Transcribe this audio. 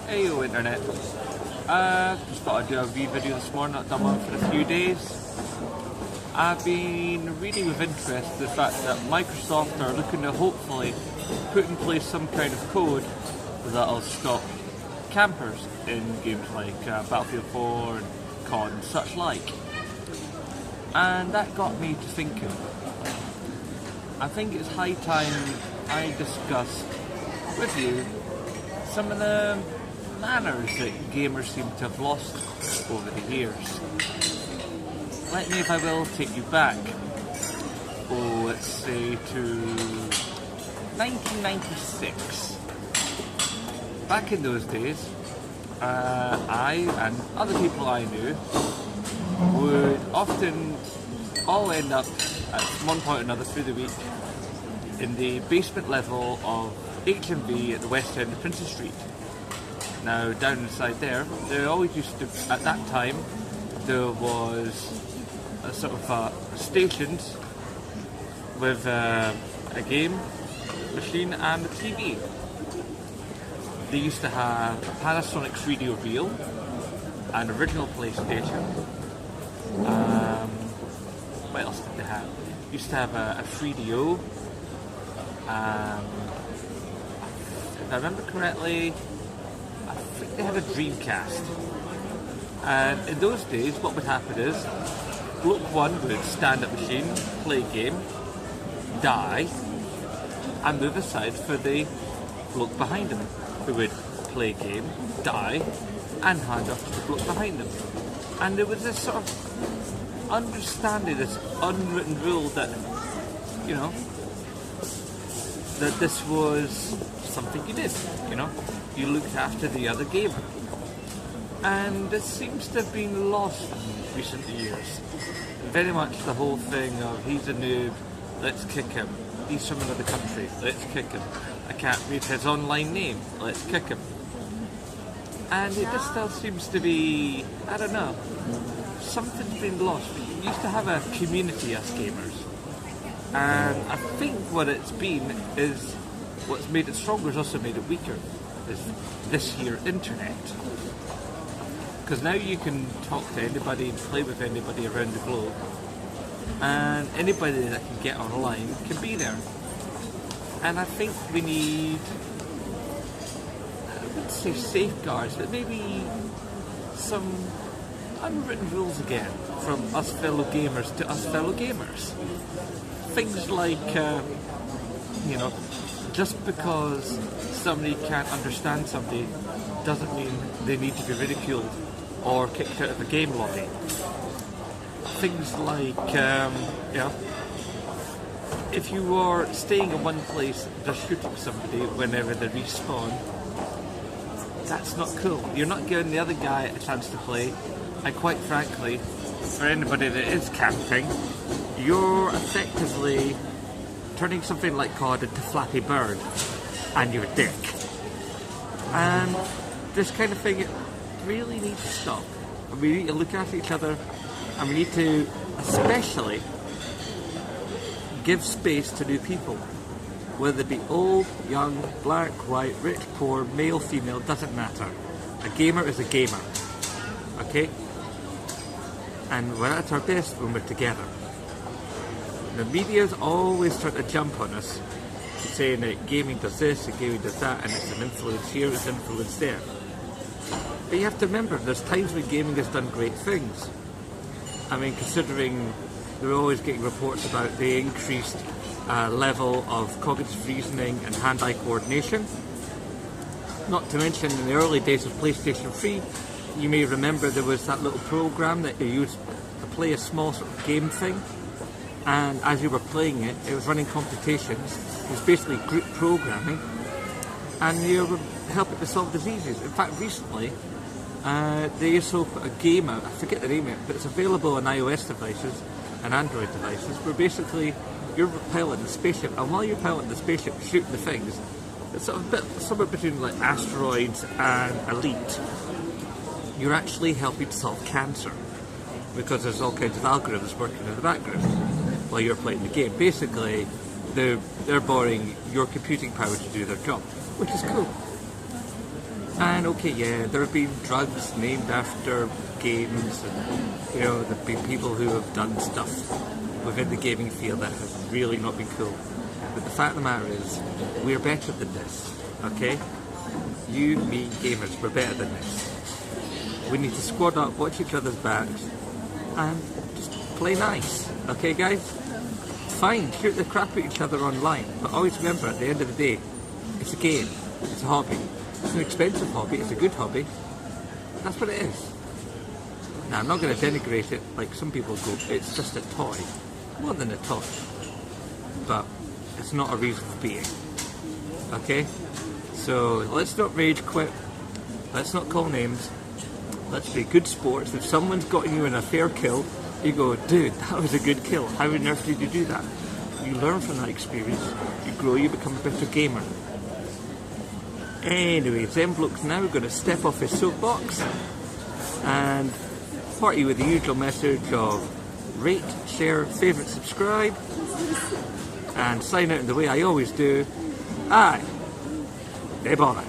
Heyo internet. Just thought I'd do a wee video this morning, not done one for a few days. I've been reading with interest the fact that Microsoft are looking to hopefully put in place some kind of code that'll stop campers in games like Battlefield 4 and COD and such like. And that got me to thinking. I think it's high time I discussed with you some of the manners that gamers seem to have lost over the years. Let me, if I will, take you back, let's say to 1996. Back in those days, I and other people I knew would often all end up at one point or another through the week in the basement level of HMV at the west end of Princes Street. Now, down inside there always used to, at that time, there was a sort of stations with a game machine and a TV. They used to have a Panasonic 3D reel, an original PlayStation. What else did they have? Used to have a 3DO. If I remember correctly, I think they had a Dreamcast. And in those days, what would happen is, bloke one would stand at machine, play game, die, and move aside for the bloke behind him, who would play game, die, and hand off to the bloke behind him. And there was this sort of understanding, this unwritten rule that, you know, that this was something you did, you know, you looked after the other gamer. And this seems to have been lost in recent years. Very much the whole thing of, he's a noob, let's kick him. He's from another country, let's kick him. I can't read his online name, let's kick him. And it just still seems to be, I don't know, something's been lost. We used to have a community as gamers. And I think what it's been is, what's made it stronger has also made it weaker, is this here internet. Because now you can talk to anybody and play with anybody around the globe, and anybody that can get online can be there. And I think we need, I wouldn't say safeguards, but maybe some unwritten rules again from us fellow gamers to us fellow gamers. Things like, you know, just because somebody can't understand somebody doesn't mean they need to be ridiculed or kicked out of a game lobby. Things like, you know, if you are staying in one place just shooting somebody whenever they respawn, that's not cool. You're not giving the other guy a chance to play, and quite frankly, for anybody that is camping, you're effectively turning something like COD into Flappy Bird, and you're a dick. And this kind of thing, it really needs to stop. And we need to look after each other, and we need to especially give space to new people. Whether they be old, young, black, white, rich, poor, male, female, doesn't matter. A gamer is a gamer. Okay? And we're at our best when we're together. The media's always trying to jump on us, saying that gaming does this and gaming does that, and it's an influence here, it's an influence there. But you have to remember, there's times when gaming has done great things. I mean, considering we're always getting reports about the increased level of cognitive reasoning and hand-eye coordination. Not to mention, in the early days of PlayStation 3, you may remember there was that little program that you used to play a small sort of game thing. And as you were playing it, it was running competitions. It was basically group programming, and you were helping to solve diseases. In fact, recently, they also put a game out, I forget the name of it, but it's available on iOS devices and Android devices, where basically you're piloting the spaceship, and while you're piloting the spaceship, shooting the things, it's sort of a bit, somewhere between like Asteroids and Elite, you're actually helping to solve cancer, because there's all kinds of algorithms working in the background while you're playing the game. Basically, they're borrowing your computing power to do their job, which is cool. And okay, yeah, there have been drugs named after games, and you know, there've been people who have done stuff within the gaming field that have really not been cool. But the fact of the matter is, we're better than this, okay? You, me, gamers, we're better than this. We need to squad up, watch each other's backs, and just play nice, okay guys? Fine, shoot the crap at each other online, but always remember, at the end of the day, it's a game, it's a hobby. It's an expensive hobby, it's a good hobby. That's what it is. Now, I'm not going to denigrate it like some people go, it's just a toy. More than a toy. But it's not a reason for being. Okay? So, let's not rage quit. Let's not call names. Let's be good sports. If someone's gotten you in a fair kill, you go, dude, that was a good kill. How on earth did you do that? You learn from that experience. You grow, you become a better gamer. Anyway, Zembloke's now going to step off his soapbox and party with the usual message of rate, share, favourite, subscribe, and sign out in the way I always do. Aye, they bother.